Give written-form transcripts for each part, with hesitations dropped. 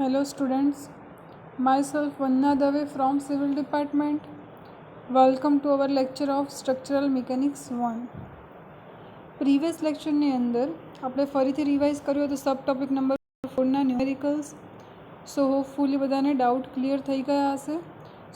Hello students, myself Vanna Dave from Civil Department. Welcome to our lecture of Structural Mechanics 1. Previous લેક્ચરની અંદર આપણે ફરીથી revise કર્યું હતું સબ topic number 4ના numericals. સો hopefully બધાને doubt clear થઈ ગયા હશે.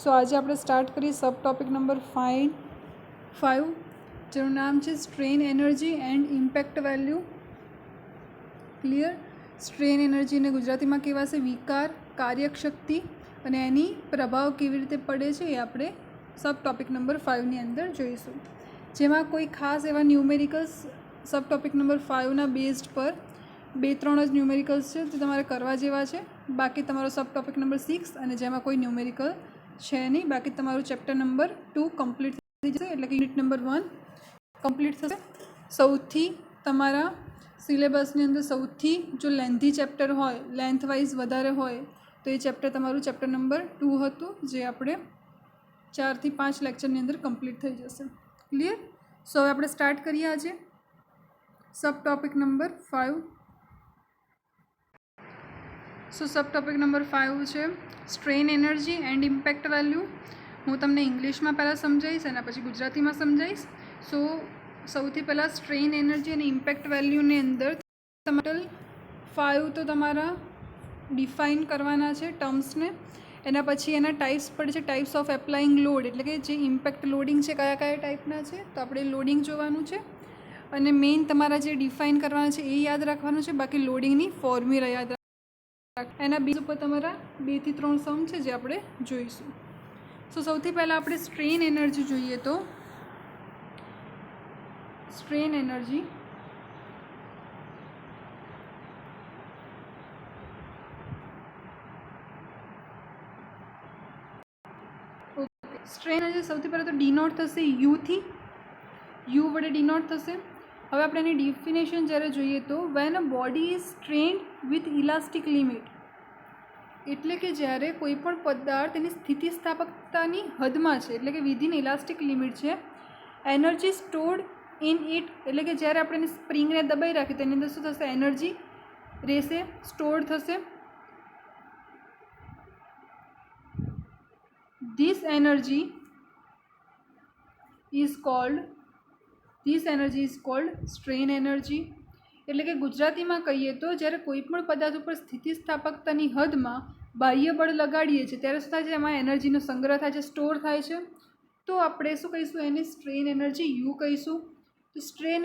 સો આજે આપણે સ્ટાર્ટ કરીએ સબ ટોપિક નંબર 5 જેનું નામ છે strain energy and impact value. Clear? Strain એનર્જીને ગુજરાતીમાં કહેવાશે વિકાર, કાર્યશક્તિ અને એની પ્રભાવ કેવી રીતે પડે છે એ આપણે સબ ટોપિક નંબર 5ની અંદર જોઈશું. જેમાં કોઈ ખાસ એવા ન્યુમેરિકલ્સ સબ ટોપિક નંબર 5ના બેઝડ પર 2-3 જ ન્યુમેરિકલ્સ છે જે તમારે કરવા જેવા છે. બાકી તમારો સબ ટોપિક નંબર 6 અને જેમાં કોઈ ન્યુમેરિકલ છે નહીં. બાકી તમારું ચેપ્ટર નંબર 2 કમ્પ્લીટ થઈ જશે, એટલે કે યુનિટ નંબર 1 કમ્પ્લીટ થશે. સૌથી તમારા સિલેબસની અંદર સૌથી જો લેન્થી ચેપ્ટર હોય, લેન્થ વાઇઝ વધારે હોય તો એ ચેપ્ટર તમારું ચેપ્ટર નંબર 2 હતું, જે આપણે 4 થી 5 લેક્ચરની અંદર કમ્પ્લીટ થઈ જશે. ક્લિયર? સો હવે આપણે સ્ટાર્ટ કરીએ આજે સબ ટોપિક નંબર 5. સો સબ ટોપિક નંબર 5 છે strain energy and impact value. હું તમને ઇંગ્લિશમાં પહેલાં સમજાવીશ અને પછી ગુજરાતીમાં સમજાવીશ. સો સૌથી પહેલાં સ્ટ્રેન એનર્જી અને ઇમ્પેક્ટ વેલ્યુની અંદર ટોટલ 5 તો તમારા ડિફાઇન કરવાના છે ટર્મ્સને. એના પછી એના ટાઈપ્સ પડે છે, ટાઈપ્સ ઓફ એપ્લાઇંગ લોડ, એટલે કે જે ઇમ્પેક્ટ લોડિંગ છે કયા કયા ટાઈપના છે તો આપણે લોડિંગ જોવાનું છે. અને મેઇન તમારા જે ડિફાઇન કરવાના છે એ યાદ રાખવાનું છે. બાકી લોડિંગની ફોર્મ્યુલા યાદ રાખવા. એના બેઝ ઉપર તમારા 2 થી 3 સમ છે જે આપણે જોઈશું. સો સૌથી પહેલાં આપણે સ્ટ્રેન એનર્જી જોઈએ તો સ્ટ્રેન એનર્જી સ્ટ્રેન એનર્જી સૌથી પહેલાં તો ડિનોટ થશે યુથી, યુ વડે ડિનોટ થશે. હવે આપણે એની ડિફિનેશન જ્યારે જોઈએ તો van a body is strand with elastic limit, એટલે કે જ્યારે કોઈ પણ પદાર્થ એની સ્થિતિસ્થાપકતાની હદમાં છે, એટલે કે વિધિન ઇલાસ્ટિક લિમિટ છે. એનર્જી સ્ટોર્ડ ઇન ઇટ, એટલે કે જ્યારે આપણે એની સ્પ્રિંગને દબાઈ રાખીએ તો એની અંદર શું થશે? એનર્જી રહેશે, સ્ટોર્ડ થશે. This energy is called strain energy. એટલે કે ગુજરાતીમાં કહીએ તો જ્યારે કોઈ પણ પદાર્થ ઉપર સ્થિતિસ્થાપકતાની હદમાં બાહ્ય બળ લગાડીએ છીએ ત્યારે શું થાય છે? એમાં એનર્જીનો સંગ્રહ થાય છે, સ્ટોર થાય છે. તો આપણે શું કહીશું? એને સ્ટ્રેન એનર્જી યુ કહીશું. તો સ્ટ્રેન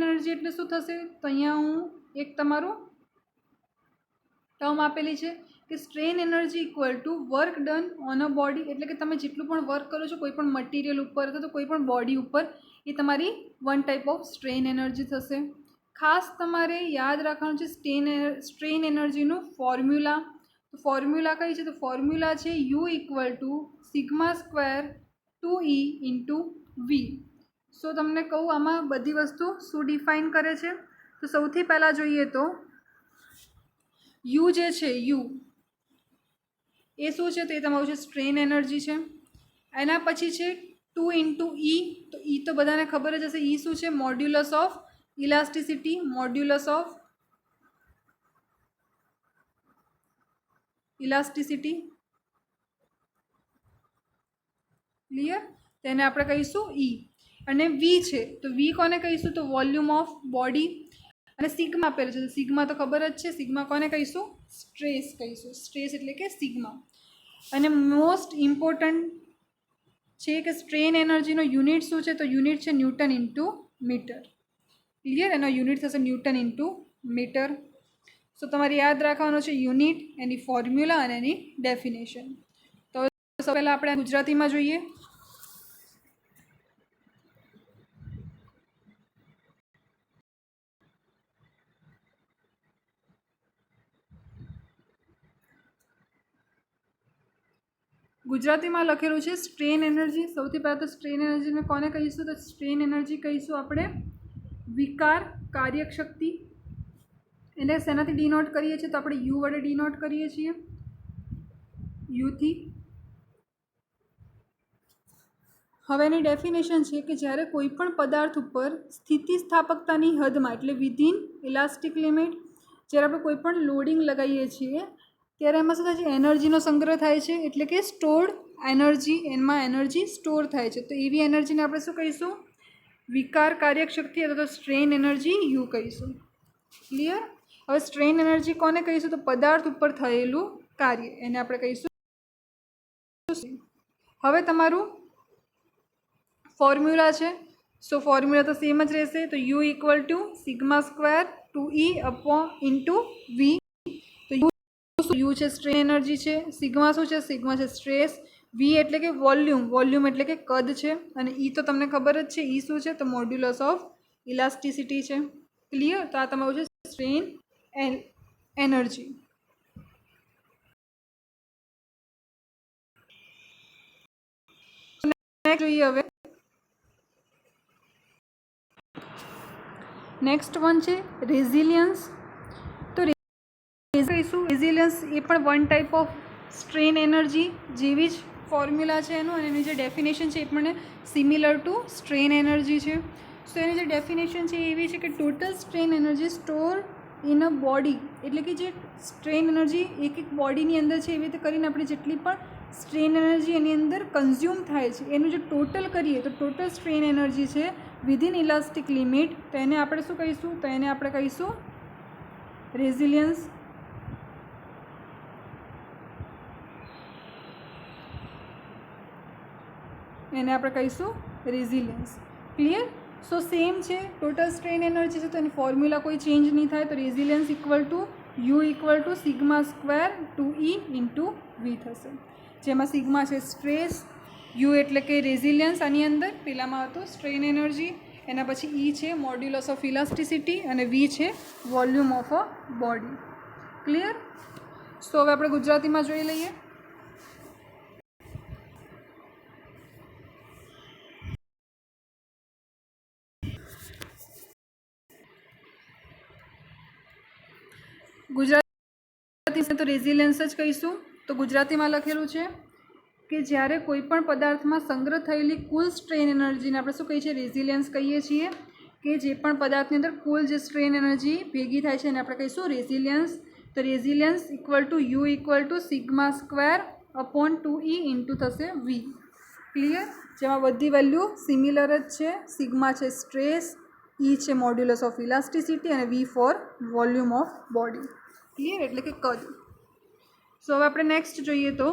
એનર્જી એટલે શું થશે? તો અહીંયા હું એક તમારું ટર્મ આપેલી છે કે strain energy equal to work done on a body, એટલે કે તમે જેટલું પણ વર્ક કરો છો કોઈ પણ મટીરિયલ ઉપર અથવા તો કોઈ પણ બોડી ઉપર, એ તમારી one type of strain energy થશે. ખાસ તમારે યાદ રાખવાનું છે સ્ટ્રેન એનર્જીનું ફોર્મ્યુલા. તો ફોર્મ્યુલા કઈ છે? તો ફોર્મ્યુલા છે U equal to sigma square 2E into V. So તમને કહું આમાં બધી વસ્તુ શું ડિફાઇન કરે છે. તો સૌથી પહેલાં જોઈએ તો યુ જે છે યુ એ શું છે? તો એ તમારું છે સ્ટ્રેન એનર્જી છે. એના પછી છે 2 ઇન્ટુ ઈ. તો ઈ તો બધાને ખબર જ હશે. ઈ શું છે? Modulus of elasticity, modulus of elasticity. Clear? તેને આપણે કહીશું ઈ. અને વી છે તો વી કોને કહીશું? તો વોલ્યુમ ઓફ બોડી. અને સિગ્મા આપેલું છે, સિગ્મા તો ખબર જ છે. સિગ્મા કોને કહીશું? સ્ટ્રેસ કહીશું. સ્ટ્રેસ એટલે કે સિગ્મા. અને મોસ્ટ ઇમ્પોર્ટન્ટ છે કે સ્ટ્રેન એનર્જીનો યુનિટ શું છે? તો યુનિટ છે ન્યૂટન ઇન્ટુ મીટર. ક્લિયર? એનો યુનિટ થશે ન્યૂટન ઇન્ટુ મીટર. સો તમારે યાદ રાખવાનો છે યુનિટ, એની ફોર્મ્યુલા અને એની ડેફિનેશન. તો સૌ પહેલાં આપણે ગુજરાતીમાં જોઈએ. ગુજરાતીમાં લખેલું છે સ્ટ્રેન એનર્જી. સૌથી પહેલાં તો સ્ટ્રેન એનર્જીને કોને કહીશું? તો સ્ટ્રેન એનર્જી કહીશું આપણે વિકાર, કાર્યશક્તિ. એને શેનાથી ડિનોટ કરીએ છીએ? તો આપણે યુ વડે ડિનોટ કરીએ છીએ, યુથી. હવે એની ડેફિનેશન છે કે જ્યારે કોઈ પણ પદાર્થ ઉપર સ્થિતિસ્થાપકતાની હદમાં, એટલે વિધિન ઇલાસ્ટિક લિમિટ, જ્યારે આપણે કોઈ પણ લોડિંગ લગાવીએ છીએ ત્યારે એમાં શું થાય છે, એનર્જીનો સંગ્રહ થાય છે, એટલે કે સ્ટોર્ડ એનર્જી, એમાં એનર્જી સ્ટોર થાય છે. તો એવી એનર્જીને આપણે શું કહીશું, વિકાર કાર્યક શક્તિ અથવા તો સ્ટ્રેન એનર્જી યુ કહીશું. ક્લિયર? હવે સ્ટ્રેન એનર્જી કોને કહીશું, તો પદાર્થ ઉપર થયેલું કાર્ય, એને આપણે કહીશું. હવે તમારું ફોર્મ્યુલા છે, સો ફોર્મ્યુલા તો સેમ જ રહેશે. તો U equal to sigma square 2E into V. તો યુ છે સ્ટ્રેન એનર્જી છે, સિગ્મા શું છે, સિગ્મા છે સ્ટ્રેસ, વી એટલે કે વોલ્યુમ, વોલ્યુમ એટલે કે કદ છે, અને ઈ તો તમને ખબર જ છે, ઈ શું છે, તો મોડ્યુલસ ઓફ ઇલાસ્ટિસિટી છે. ક્લિયર? તો આ તમારું છે સ્ટ્રેન એનર્જી. જોઈએ હવે નેક્સ્ટ વન છે રેઝિલિયન્સ. તો કહીશું રેઝિલિયન્સ એ પણ one type of strain energy જેવી જ ફોર્મ્યુલા છે એનું, અને એની જે ડેફિનેશન છે એ પણ સિમિલર ટુ સ્ટ્રેન એનર્જી છે. સો એની જે ડેફિનેશન છે એ એવી છે કે total strain energy store in a body, એટલે કે જે સ્ટ્રેન એનર્જી એક એક બોડીની અંદર છે, એવી રીતે કરીને આપણે જેટલી પણ સ્ટ્રેન એનર્જી એની અંદર કન્ઝ્યુમ થાય છે એનું જે ટોટલ કરીએ તો ટોટલ સ્ટ્રેન એનર્જી છે વિધિન ઇલાસ્ટિક લિમિટ, તો એને આપણે શું કહીશું, તો એને આપણે કહીશું રેઝિલિયન્સ. એને આપણે કહીશું રેઝિલિયન્સ. ક્લિયર? સો સેમ છે, ટોટલ સ્ટ્રેન એનર્જી છે તો એની ફોર્મ્યુલા કોઈ ચેન્જ નહીં થાય. તો resilience equal to U equal to sigma square 2E into V થશે, જેમાં સિગ્મા છે સ્ટ્રેસ, યુ એટલે કે રેઝિલિયન્સ આની અંદર, પેલામાં હતો સ્ટ્રેન એનર્જી, એના પછી ઈ છે મોડ્યુલસ ઓફ ઇલાસ્ટિસિટી, અને વી છે volume of a body. Clear? So હવે આપણે ગુજરાતીમાં જોઈ લઈએ. ગુજરાતી તો રેઝિલિયન્સ જ કહીશું. તો ગુજરાતીમાં લખેલું છે કે જ્યારે કોઈ પણ પદાર્થમાં સંગ્રહ થયેલી કુલ સ્ટ્રેન એનર્જીને આપણે શું કહીએ છીએ, રેઝિલિયન્સ કહીએ છીએ. કે જે પણ પદાર્થની અંદર કુલ જે સ્ટ્રેન એનર્જી ભેગી થાય છે એને આપણે કહીશું રેઝિલિયન્સ. તો resilience equal to U equal to sigma square upon 2E into થશે વી. ક્લિયર? જેમાં બધી વેલ્યુ સિમિલર જ છે. સિગ્મા છે સ્ટ્રેસ, ઈ છે મોડ્યુલસ ઓફ ઇલાસ્ટિસિટી, અને V for volume of body. Clear? એટલે કે કદ. સો હવે આપણે નેક્સ્ટ જોઈએ તો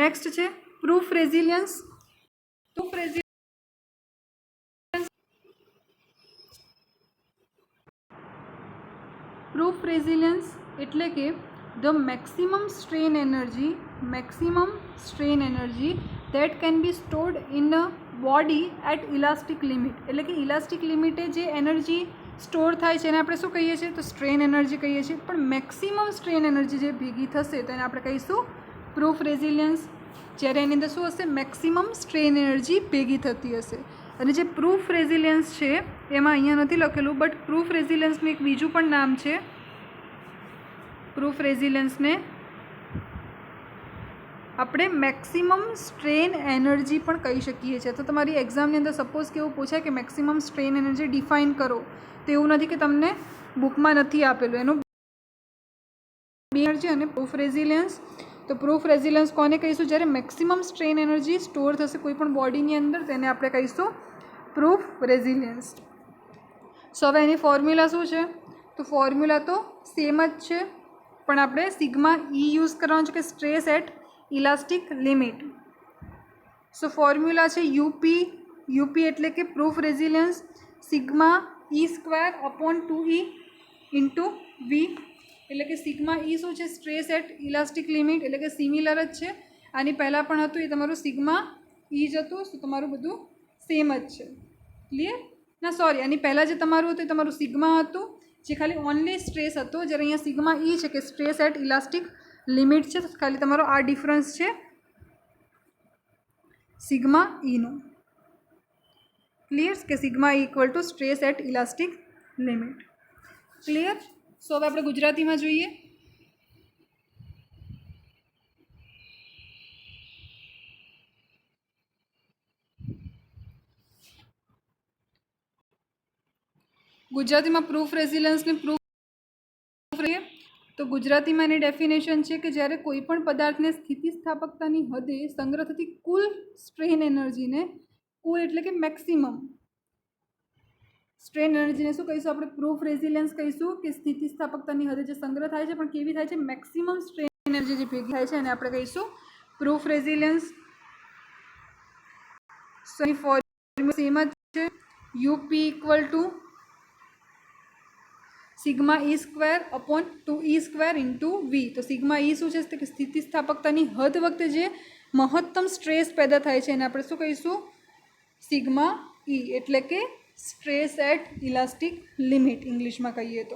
નેક્સ્ટ છે પ્રૂફ રેઝિલિયન્સ. પ્રૂફ રેઝિલિયન્સ એટલે કે the maximum strain energy that can be stored in a body at elastic limit. એટલે કે ઇલાસ્ટિક લિમિટે જે એનર્જી સ્ટોર થાય છે એને આપણે શું કહીએ છીએ, તો સ્ટ્રેન એનર્જી કહીએ છીએ. પણ મેક્સિમમ સ્ટ્રેન એનર્જી જે ભેગી થશે તો એને આપણે કહીશું પ્રૂફ રેઝિલિયન્સ. જ્યારે એની અંદર શું હશે, મેક્સિમમ સ્ટ્રેન એનર્જી ભેગી થતી હશે. અને જે પ્રૂફ રેઝિલિયન્સ છે એમાં અહીંયા નથી લખેલું, બટ પ્રૂફ રેઝિલિયન્સનું એક બીજું પણ નામ છે. પ્રૂફ રેઝિલિયન્સને આપણે મેક્સિમમ સ્ટ્રેન એનર્જી પણ કહી શકીએ છીએ. તો તમારી એક્ઝામની અંદર સપોઝ કે એવું પૂછાય કે મેક્સિમમ સ્ટ્રેન એનર્જી ડિફાઇન કરો, તો એવું નથી કે તમને બુકમાં નથી આપેલું. એનું એનર્જી અને પ્રૂફ રેઝિલિયન્સ. તો પ્રૂફ રેઝિલિયન્સ કોને કહીશું, જ્યારે મેક્સિમમ સ્ટ્રેન એનર્જી સ્ટોર થશે કોઈ પણ બોડીની અંદર, તેને આપણે કહીશું પ્રૂફ રેઝિલિયન્સ. સો હવે એની ફોર્મ્યુલા શું છે, તો ફોર્મ્યુલા તો સેમ જ છે, પણ આપણે સિગ્મા ઈ યુઝ કરવાનું છે કે stress at elastic limit. So formula છે યુપી એટલે કે proof resilience sigma E square upon 2E into V. એટલે કે સિગ્મા ઈ શું છે, સ્ટ્રેસ એટ ઇલાસ્ટિક લિમિટ, એટલે કે સિમિલર જ છે. આની પહેલાં પણ હતું એ તમારું સિગ્મા ઈ જ હતું, તો તમારું બધું સેમ જ છે. ક્લિયર? ના સોરી, આની પહેલાં જે તમારું હતું એ તમારું સિગ્મા હતું, જે ખાલી ઓનલી સ્ટ્રેસ હતો. જ્યારે અહીંયા સિગ્મા ઈ છે કે સ્ટ્રેસ એટ ઇલાસ્ટિક લિમિટ છે, ખાલી તમારો આ ડિફરન્સ છે સિગ્મા ઈનો. ક્લિયર? કે sigma equal to stress at elastic limit. Clear? So હવે આપણે ગુજરાતીમાં જોઈએ. गुजराती में प्रूफ रेजिलियंस ने प्रूफ तो गुजराती में डेफिनेशन है कि जयरे कोईपण पदार्थ ने स्थितिस्थापकता हदे संग्रह थती कुल स्ट्रेन एनर्जी ने कुल एटले कि मैक्सिमम स्ट्रेन एनर्जी ने शू कहीशुं आपणे प्रूफ रेजिलियंस कहीशुं कि स्थितिस्थापकता हदे जो संग्रह थाय छे पण केवी थाय छे मैक्सिमम स्ट्रेन एनर्जी जे भेगी थाय छे एने आपणे कहीशुं प्रूफ रेजिलियंस। सो एनी फॉर्म्युला सेम ज छे UP equal to sigma E square upon 2e square into we. तो सिग्मा ई शू है कि स्थितिस्थापकता हद वखते जे महत्तम स्ट्रेस पैदा थाय छे एने आपणे शुं कहीशुं सिग्मा ई एटले के stress eight elastic limit English में कहीए तो।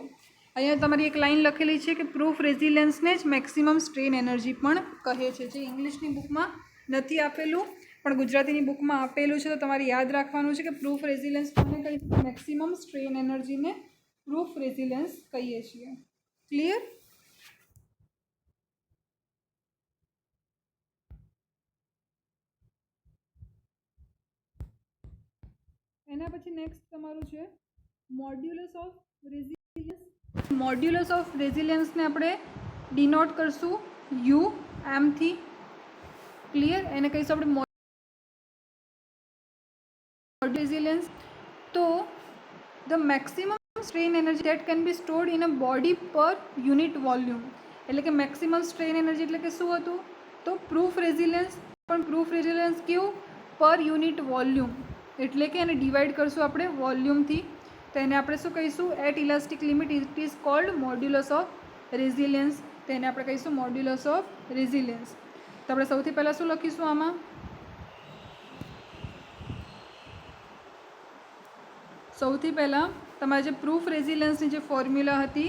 अहींया तमारी एक लाइन लखेली है कि प्रूफ रेजिलियंस ने ज मैक्सिमम स्ट्रेन एनर्जी पण कहे छे, जे इंग्लिशनी बुक में नथी आपेलुं पण गुजरातीनी बुक में आपेलुं छे। तो तमारे याद राखवानुं छे कि प्रूफ रेजिलियंस कोने कहीए मैक्सिमम स्ट्रेन एनर्जी ने प्रूफ रेजिलियंस कहीए छीए। क्लियर? एना पछी नेक्स्ट तमारुं छे modulus of resilience. Modulus of resilience ने आपणे डिनोट करशुं यू एम थी। क्लियर? एने कहीशुं आपणे रेजिलियंस। तो the maximum strain energy that can be stored in a body पर यूनिट वॉल्यूम एटले कि मैक्सिमम स्ट्रेन एनर्जी एटले कि शुं हतुं तो प्रूफ रेजिलियंस। पण प्रूफ रेजिलियंस केवुं पर यूनिट वॉल्यूम एटले कि एने डिवाइड करशुं आपणे वॉल्यूम थी। तो एने आपणे शुं कहीशुं at elastic limit it is called modulus of resilience. तो एने आपणे कहीशुं मॉड्यूलस ऑफ रेजिलियंस। तो आपणे सौथी पहेला शुं लखीशुं आमां सौथी पहला तमारे जे प्रूफ रेजिलियंसनी जे फॉर्म्युला हती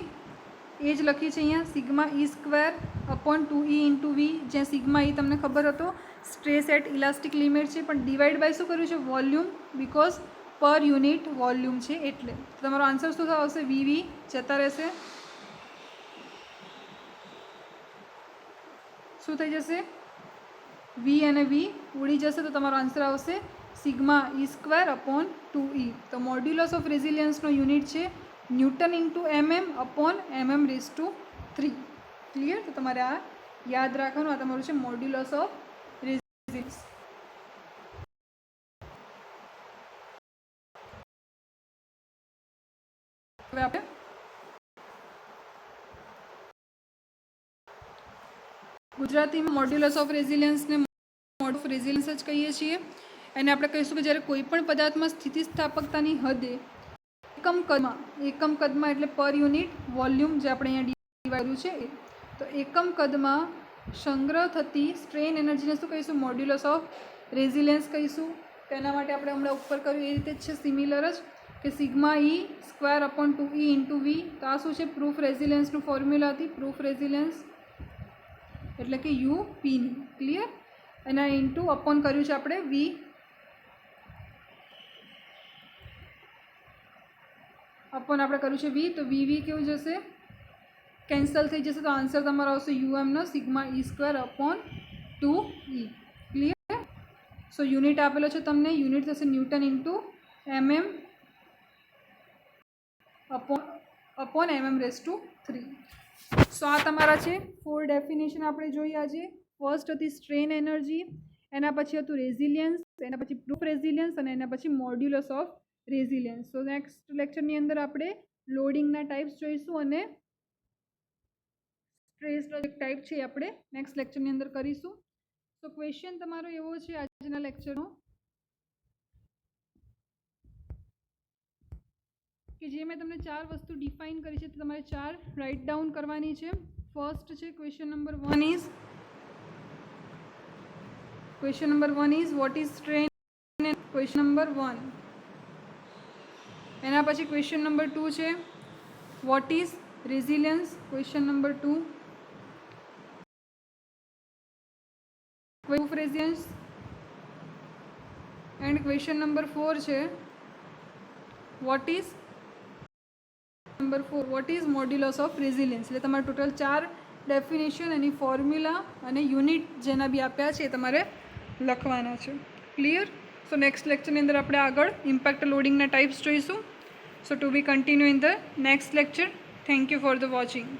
ए ज लखी छे अहींया सिग्मा ई square upon 2e into v. जे सिग्मा ई तमने खबर हतो स्ट्रेस एट इलास्टिक लिमिट छे पण डिवाइड बाय शुं कर्युं छे वॉल्यूम बिकॉज पर यूनिट वॉल्यूम छे एटले। तो तमारो आंसर शुं आवशे वी जता रहेशे शुं थई जशे वी अने वी उड़ी जशे। तो तमारो आंसर आवशे सिग्मा ई स्क्वेर अपॉन 2e। तो मॉड्यूलस ऑफ रेजिलियंस नो यूनिट है newton into mm upon mm⁻3। Clear? तो तमारे आ याद राखवानुं आ तमारुं छे मॉड्यूलस ऑफ रेजिलियंस। हवे आपणे गुजराती में मॉड्यूलस ऑफ रेजिलियंस ने मॉड ऑफ रेजिलियंस ज कहीए छीए। एने आपणे कहीशुं कि ज्यारे कोईपण पदार्थ में स्थितिस्थापकतानी हदे एकम कदमा एटले पर यूनिट वॉल्यूम जे आपणे अहींया डिवाइड कर्युं छे तो एकम कदमा संग्रह थती स्ट्रेन एनर्जी ने शुं कहीशुं मॉड्यूलस ऑफ रेजिलियंस कहीशुं। तेना माटे आपणे हमणां उपर कर्युं ए रीते ज छे सिमिलर ज कि sigma E square upon 2e into we. तो आ शुं छे प्रूफ रेजिलियंसनुं फॉर्म्युला हती प्रूफ रेजिलियंस एटले कि यू पी नी। क्लियर? एना इंटू अपॉन कर्युं छे आपणे वी अपॉन आपणे कर्युं छे वी। तो वी केवुं जशे कैंसल थई जशे। तो आंसर तमारो आवशे यूएम नो सिग्मा ई square upon 2e। Clear? So unit आपेलो छे तमने यूनिट थशे newton into mm upon mm⁻3। So आ तमारा छे 4 डेफिनेशन आपणे जोई आजे। फर्स्ट हती स्ट्रेन एनर्जी, एना पछी हतुं रेजिलियंस, एना पछी प्रूफ रेजिलियंस अने एना पछी modulus of resilience. So next लेक्चरनी अंदर आपणे लोडिंगना टाइप्स जोईशुं अने स्ट्रेसनो एक टाइप छे आपणे नेक्स्ट लेक्चरनी अंदर करीशुं। सो क्वेश्चन तमारो एवो छे आजना लेक्चरनो कि जे मैं तमने 4 वस्तु डिफाइन करी छे तो तमारे 4 राइट डाउन करवानी छे। फर्स्ट छे question number 1 is what is strain. Question number 1 एना पछी क्वेश्चन नंबर 2 छे what is resilience. Question number 2 proof resilience and question number 4 छे what is number 4 what is modulus of resilience. એટલે તમારે total 4 definition એની formula અને unit જેના બી આપ્યા છે એ તમારે લખવાના છે. ક્લિયર? સો નેક્સ્ટ લેક્ચરની અંદર આપણે આગળ ઇમ્પેક્ટ લોડિંગના ટાઈપ્સ જોઈશું. So to be continued in the next lecture. Thank you for the watching.